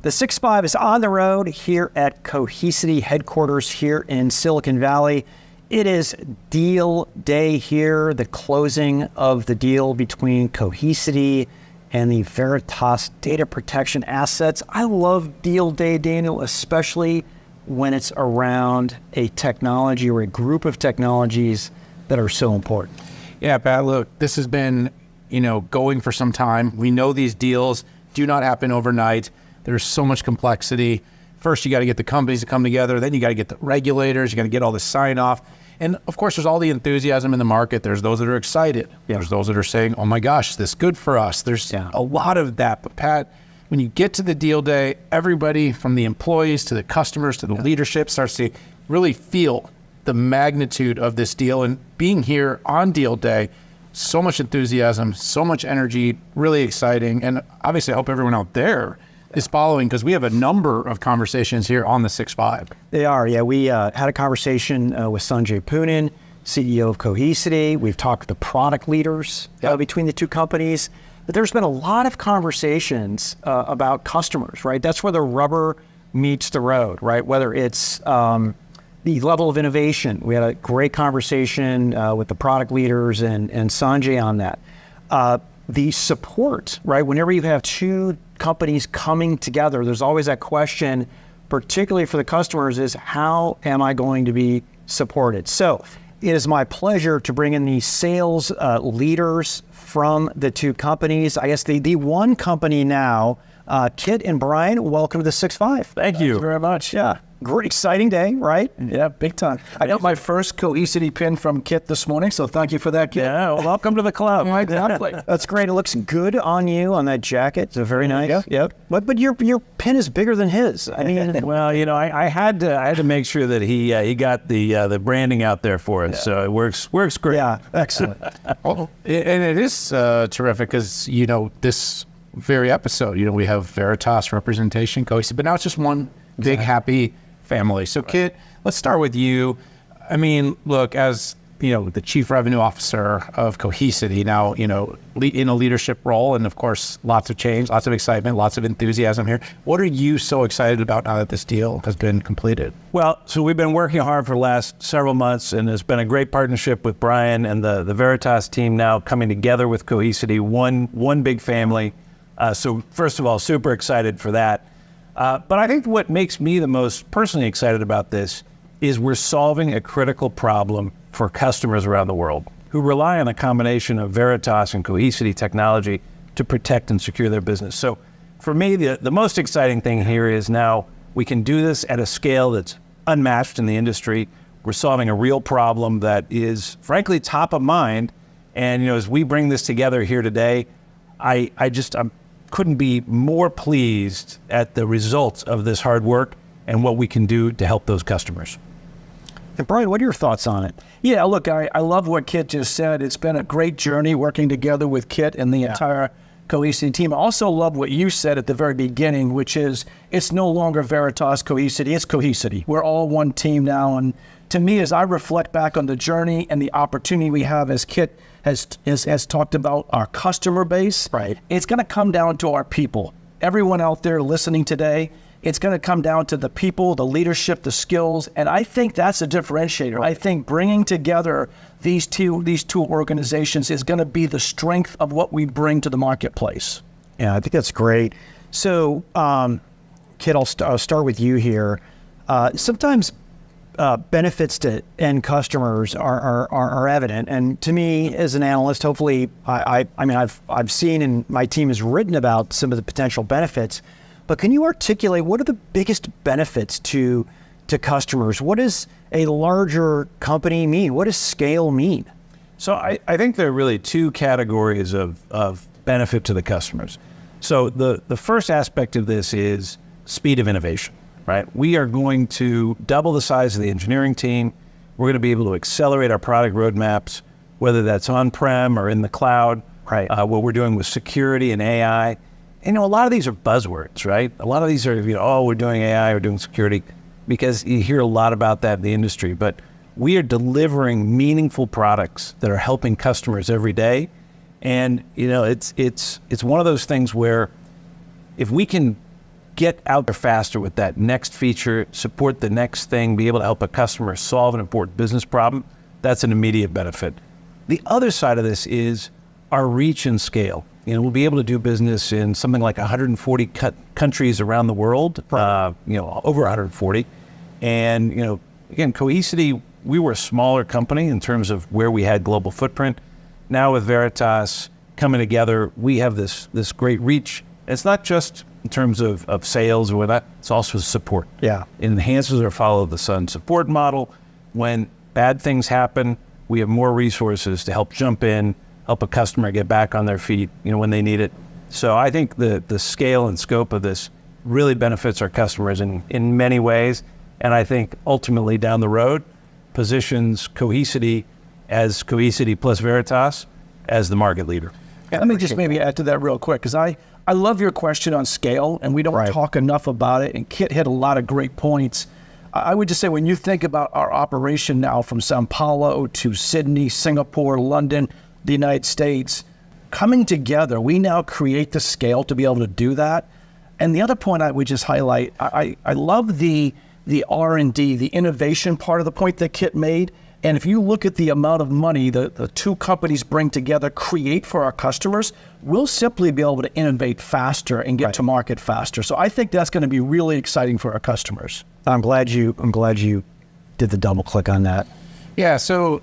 The 6-5 is on the road here at Cohesity headquarters here in Silicon Valley. It is deal day here, the closing of the deal between Cohesity and the Veritas data protection assets. I love deal day, Daniel, especially when it's around a technology or a group of technologies that are so important. Yeah, Pat, look, this has been, going for some time. We know these deals do not happen overnight. There's so much complexity. First, you got to get the companies to come together. Then you got to get the regulators. You got to get all the sign off. And of course, there's all the enthusiasm in the market. There's those that are excited. Yeah. There's those that are saying, oh my gosh, this is good for us. There's a lot of that. But Pat, when you get to the deal day, everybody from the employees to the customers to the leadership starts to really feel the magnitude of this deal. And being here on deal day, so much enthusiasm, so much energy, really exciting. And obviously I hope everyone out there is following, because we have a number of conversations here on the 6-5. They are, yeah. We had a conversation with Sanjay Poonen, CEO of Cohesity. We've talked to the product leaders between the two companies. But there's been a lot of conversations about customers, right? That's where the rubber meets the road, right? Whether it's the level of innovation. We had a great conversation with the product leaders and Sanjay on that. The support, right? Whenever you have two companies coming together, there's always that question, particularly for the customers, is how am I going to be supported? So it is my pleasure to bring in the sales leaders from the two companies. I guess the one company now, Kit and Brian, welcome to the 6-5. Thank you very much. Yeah. Great, exciting day, right? Yeah, big time. I got my first Cohesity pin from Kit this morning, so thank you for that, Kit. Yeah, well, welcome to the club. Exactly. That's great. It looks good on you on that jacket. It's very nice. Yep. But your pin is bigger than his. I mean, well, I had to make sure that he got the branding out there for us. So it works great. Yeah, excellent. And it is terrific because this very episode, we have Veritas representation, Cohesity, but now it's just one big happy family. So Kit, let's start with you. I mean, look, as the chief revenue officer of Cohesity now, in a leadership role, and of course, lots of change, lots of excitement, lots of enthusiasm here. What are you so excited about now that this deal has been completed? Well, so we've been working hard for the last several months, and it's been a great partnership with Brian and the Veritas team now coming together with Cohesity, one big family. So first of all, super excited for that. But I think what makes me the most personally excited about this is we're solving a critical problem for customers around the world who rely on a combination of Veritas and Cohesity technology to protect and secure their business. So for me, the most exciting thing here is now we can do this at a scale that's unmatched in the industry. We're solving a real problem that is frankly top of mind. And as we bring this together here today, I'm couldn't be more pleased at the results of this hard work and what we can do to help those customers. And Brian, what are your thoughts on it? Yeah, look, I love what Kit just said. It's been a great journey working together with Kit and the entire Cohesity team. I also love what you said at the very beginning, which is it's no longer Veritas Cohesity, it's Cohesity. We're all one team now. And to me, as I reflect back on the journey and the opportunity we have, as Kit has talked about our customer base, right? It's going to come down to our people. Everyone out there listening today, it's going to come down to the people, the leadership, the skills, and I think that's a differentiator. I think bringing together these two organizations is going to be the strength of what we bring to the marketplace. Yeah, I think that's great. So, Kit, I'll start with you here. Sometimes benefits to end customers are evident, and to me as an analyst, hopefully, I've seen and my team has written about some of the potential benefits. But can you articulate what are the biggest benefits to customers? What does a larger company mean? What does scale mean? So I think there are really two categories of benefit to the customers. So the first aspect of this is speed of innovation, right? We are going to double the size of the engineering team. We're going to be able to accelerate our product roadmaps, whether that's on-prem or in the cloud, right? What we're doing with security and AI. And, a lot of these are buzzwords, right? A lot of these are, we're doing AI, we're doing security, because you hear a lot about that in the industry. But we are delivering meaningful products that are helping customers every day. And, it's one of those things where if we can get out there faster with that next feature, support the next thing, be able to help a customer solve an important business problem, that's an immediate benefit. The other side of this is our reach and scale. We'll be able to do business in something like 140 countries around the world, over 140. And, again, Cohesity, we were a smaller company in terms of where we had global footprint. Now with Veritas coming together, we have this great reach. It's not just in terms of sales or whatnot, it's also support. Yeah. It enhances our follow the sun support model. When bad things happen, we have more resources to help jump in, help a customer get back on their feet, when they need it. So I think the scale and scope of this really benefits our customers in many ways. And I think ultimately down the road positions Cohesity as Cohesity plus Veritas as the market leader. Let me just maybe add to that real quick, because I love your question on scale, and we don't talk enough about it, and Kit hit a lot of great points. I would just say when you think about our operation now from Sao Paulo to Sydney, Singapore, London, the United States, coming together, we now create the scale to be able to do that. And the other point I would just highlight, I love the R&D, the innovation part of the point that Kit made. And if you look at the amount of money the two companies bring together, create for our customers, we'll simply be able to innovate faster and get to market faster. So I think that's going to be really exciting for our customers. I'm glad you did the double click on that. Yeah, so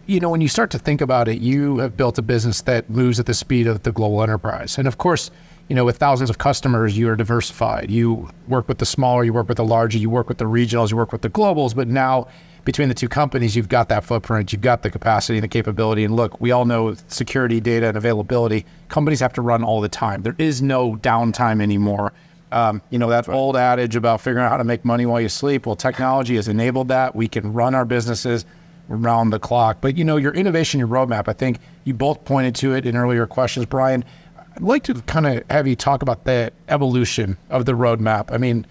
when you start to think about it, you have built a business that moves at the speed of the global enterprise. And of course, with thousands of customers, you are diversified. You work with the smaller, you work with the larger, you work with the regionals, you work with the globals, but now between the two companies, you've got that footprint, you've got the capacity and the capability. And look, we all know security, data, and availability, companies have to run all the time. There is no downtime anymore. That old adage about figuring out how to make money while you sleep, well, technology has enabled that. We can run our businesses around the clock. But your innovation, your roadmap, I think you both pointed to it in earlier questions, Brian. I'd like to kind of have you talk about the evolution of the roadmap. I mean,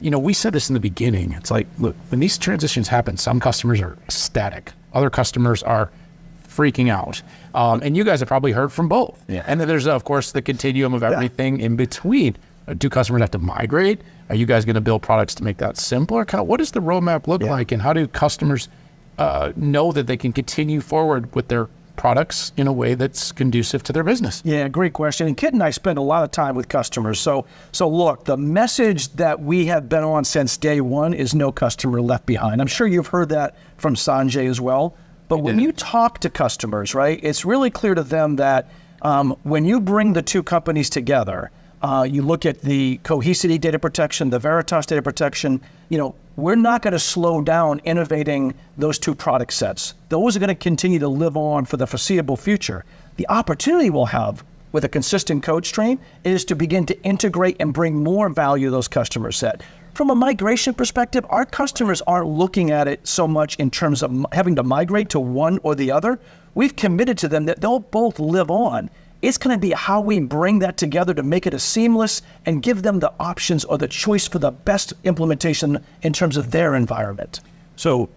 we said this in the beginning. It's like, look, when these transitions happen, some customers are ecstatic. Other customers are freaking out. And you guys have probably heard from both. Yeah. And then there's, of course, the continuum of everything in between. Do customers have to migrate? Are you guys going to build products to make that simpler? Kind of what does the roadmap look like, and how do customers know that they can continue forward with their products in a way that's conducive to their business? Yeah, great question. And Kit and I spend a lot of time with customers. So look, the message that we have been on since day one is no customer left behind. I'm sure you've heard that from Sanjay as well. But when you talk to customers, right, it's really clear to them that when you bring the two companies together, you look at the Cohesity data protection, the Veritas data protection, we're not going to slow down innovating those two product sets. Those are going to continue to live on for the foreseeable future. The opportunity we'll have with a consistent code stream is to begin to integrate and bring more value to those customer set. From a migration perspective, our customers aren't looking at it so much in terms of having to migrate to one or the other. We've committed to them that they'll both live on. It's going to be how we bring that together to make it a seamless and give them the options or the choice for the best implementation in terms of their environment. So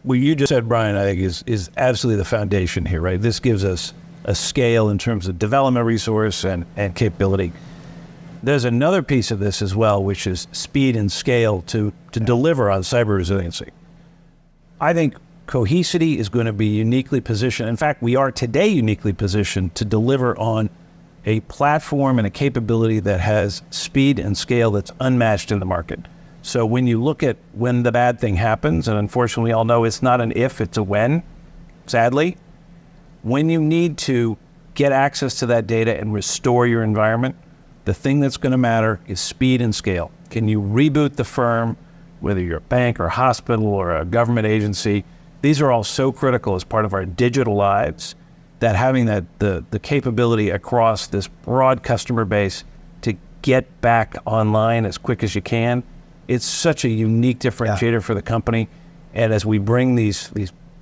what you just said, Brian, I think is absolutely the foundation here, right? This gives us a scale in terms of development resource and capability. There's another piece of this as well, which is speed and scale to deliver on cyber resiliency. I think Cohesity is going to be uniquely positioned. In fact, we are today uniquely positioned to deliver on a platform and a capability that has speed and scale that's unmatched in the market. So when you look at when the bad thing happens, and unfortunately we all know it's not an if, it's a when, sadly, when you need to get access to that data and restore your environment, the thing that's going to matter is speed and scale. Can you reboot the firm, whether you're a bank or a hospital or a government agency? These are all so critical as part of our digital lives that having the capability across this broad customer base to get back online as quick as you can, it's such a unique differentiator for the company. And as we bring these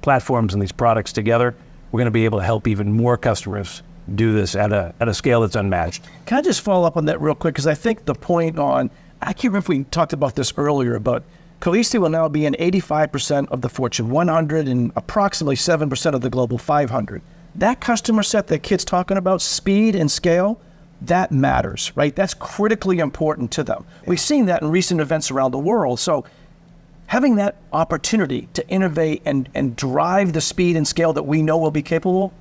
platforms and these products together, we're going to be able to help even more customers do this at a scale that's unmatched. Can I just follow up on that real quick? Because I think the point on, I can't remember if we talked about this earlier, but Cohesity will now be in 85% of the Fortune 100 and approximately 7% of the Global 500. That customer set that Kit's talking about, speed and scale, that matters, right? That's critically important to them. We've seen that in recent events around the world. So having that opportunity to innovate and drive the speed and scale that we know will be capable,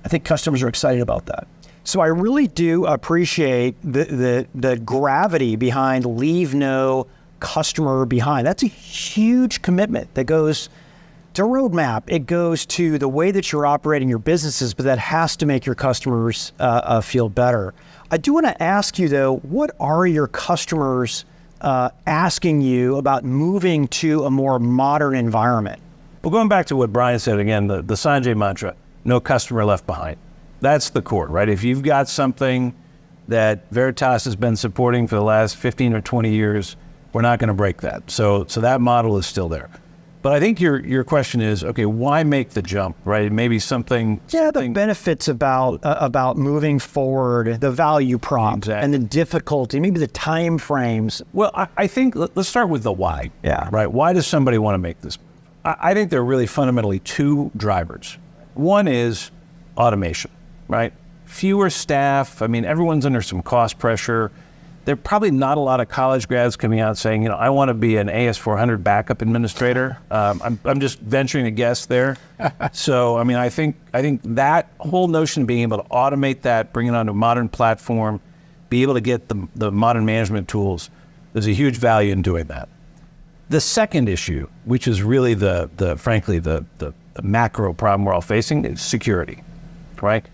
I think customers are excited about that. So I really do appreciate the gravity behind leave no customer behind. That's a huge commitment that goes to roadmap. It goes to the way that you're operating your businesses, but that has to make your customers feel better. I do want to ask you though, what are your customers asking you about moving to a more modern environment? Well, going back to what Brian said again, the Sanjay mantra, no customer left behind. That's the core, right? If you've got something that Veritas has been supporting for the last 15 or 20 years, we're not going to break that. So that model is still there. But I think your question is, okay, why make the jump, right? Maybe something... Yeah, the benefits about moving forward, the value prop, Exactly. and the difficulty, maybe the time frames. Well, I think let's start with the why. Yeah. Right. Why does somebody want to make this? I think there are really fundamentally two drivers. One is automation, right? Fewer staff. I mean, everyone's under some cost pressure. There are probably not a lot of college grads coming out saying, you know, I want to be an AS400 backup administrator. I'm just venturing a guess there. So, I mean, I think that whole notion of being able to automate that, bring it onto a modern platform, be able to get the modern management tools, there's a huge value in doing that. The second issue, which is really frankly the macro problem we're all facing, is security, right?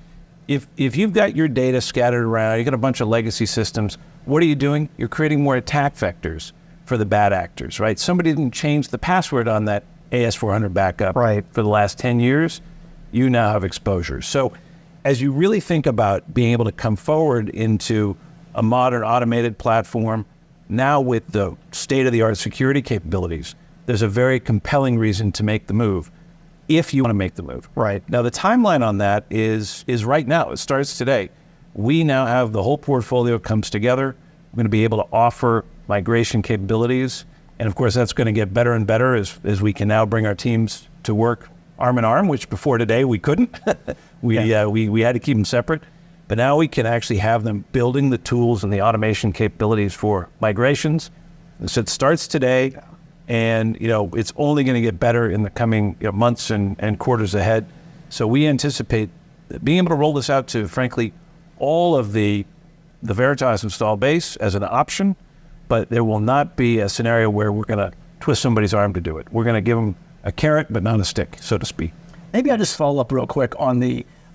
If you've got your data scattered around, you've got a bunch of legacy systems, what are you doing? You're creating more attack vectors for the bad actors, right? Somebody didn't change the password on that AS400 backup Right. for the last 10 years. You now have exposure. So as you really think about being able to come forward into a modern automated platform, now with the state-of-the-art security capabilities, there's a very compelling reason to make the move if you want to make the move. Right. Now, the timeline on that is right now. It starts today. We now have the whole portfolio comes together. We're going to be able to offer migration capabilities. And of course, that's going to get better and better as we can now bring our teams to work arm in arm, which before today we couldn't. we had to keep them separate. But now we can actually have them building the tools and the automation capabilities for migrations. So it starts today, and it's only going to get better in the coming months and quarters ahead. So we anticipate being able to roll this out to, frankly, all of the Veritas install base as an option, but there will not be a scenario where we're going to twist somebody's arm to do it. We're going to give them a carrot, but not a stick, so to speak. Maybe I'll just follow up real quick on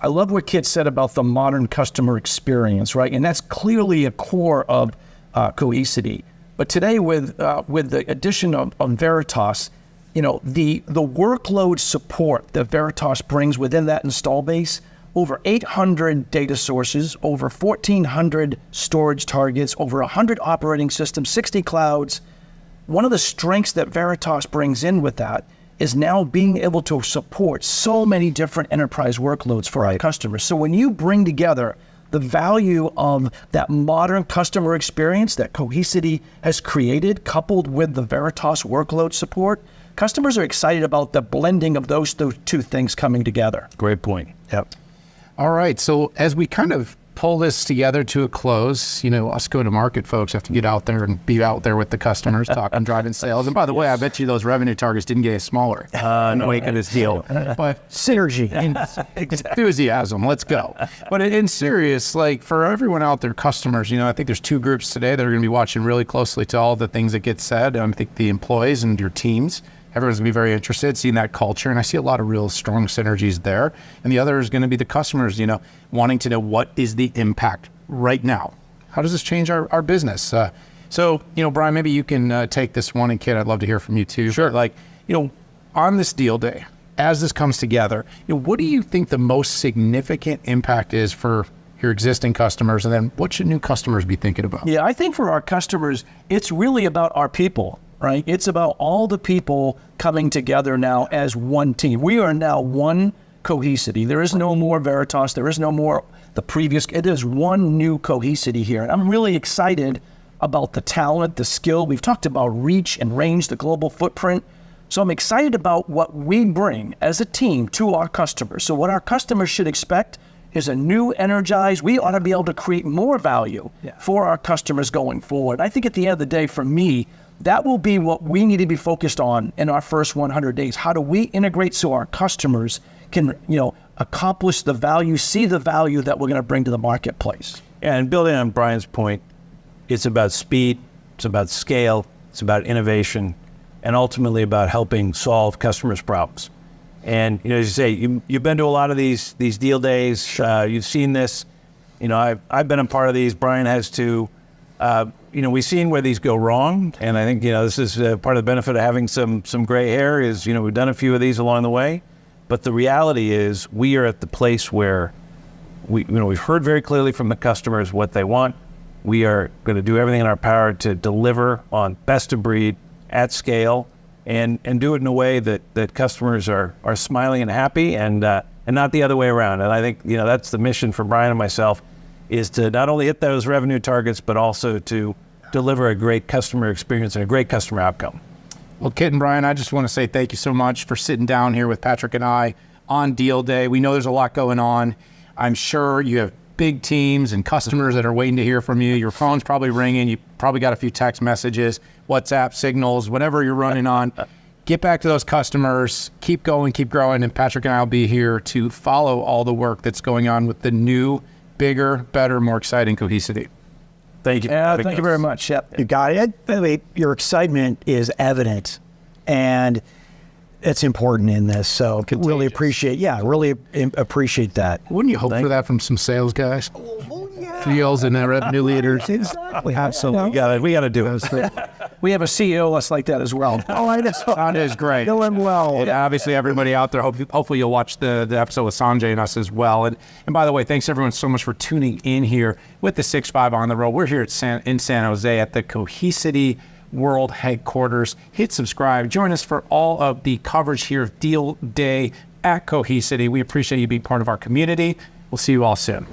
I love what Kit said about the modern customer experience, right? And that's clearly a core of Cohesity. But today with the addition of Veritas, the workload support that Veritas brings within that install base, over 800 data sources, over 1,400 storage targets, over 100 operating systems, 60 clouds. One of the strengths that Veritas brings in with that is now being able to support so many different enterprise workloads for our customers. So when you bring together the value of that modern customer experience that Cohesity has created, coupled with the Veritas workload support, customers are excited about the blending of those two things coming together. Great point. Yep. All right. So as we kind of pull this together to a close, us go-to-market folks have to get out there and be out there with the customers, talking, driving sales. And by the way, I bet you those revenue targets didn't get smaller. No, wake of this deal. But Synergy. enthusiasm, let's go. But in serious, like for everyone out there, customers, I think there's two groups today that are going to be watching really closely to all the things that get said. I think the employees and your teams. Everyone's going to be very interested, seeing that culture, and I see a lot of real strong synergies there. And the other is going to be the customers, wanting to know what is the impact right now. How does this change our business? So, Brian, maybe you can take this one, and Kit, I'd love to hear from you too. Sure. Like, on this deal day, as this comes together, what do you think the most significant impact is for your existing customers, and then what should new customers be thinking about? Yeah, I think for our customers, it's really about our people. Right? It's about all the people coming together now as one team. We are now one Cohesity. There is no more Veritas. There is no more the previous. It is one new Cohesity here. And I'm really excited about the talent, the skill. We've talked about reach and range, the global footprint. So I'm excited about what we bring as a team to our customers. So what our customers should expect is a new, energized. We ought to be able to create more value for our customers going forward. I think at the end of the day, for me, that will be what we need to be focused on in our first 100 days. How do we integrate so our customers can, accomplish the value, see the value that we're going to bring to the marketplace? And building on Brian's point, it's about speed, it's about scale, it's about innovation, and ultimately about helping solve customers' problems. And as you say, you've been to a lot of these deal days. You've seen this. I've been a part of these. Brian has too. We've seen where these go wrong, and I think this is part of the benefit of having some gray hair. Is we've done a few of these along the way, but the reality is we are at the place where we've heard very clearly from the customers what they want. We are going to do everything in our power to deliver on best of breed at scale, and do it in a way that customers are smiling and happy, and not the other way around. And I think that's the mission for Brian and myself, is to not only hit those revenue targets, but also to deliver a great customer experience and a great customer outcome. Well, Kit and Brian, I just want to say thank you so much for sitting down here with Patrick and I on Deal Day. We know there's a lot going on. I'm sure you have big teams and customers that are waiting to hear from you. Your phone's probably ringing. You probably got a few text messages, WhatsApp signals, whatever you're running on. Get back to those customers. Keep going, keep growing. And Patrick and I will be here to follow all the work that's going on with the new, bigger, better, more exciting Cohesity. Thank you. Yeah, thank you very much. Yep. You got it. By the way, your excitement is evident, and it's important in this. So really appreciate that. Wouldn't you hope for that from some sales guys? Deals and revenue leaders. Exactly. Absolutely. We got to do it. We have a CEO that's like that as well. Oh, I know. Sanjay is great. Doing well. And obviously, everybody out there, hopefully you'll watch the episode with Sanjay and us as well. And by the way, thanks everyone so much for tuning in here with the 6-5 on the road. We're here in San Jose at the Cohesity World Headquarters. Hit subscribe. Join us for all of the coverage here of Deal Day at Cohesity. We appreciate you being part of our community. We'll see you all soon.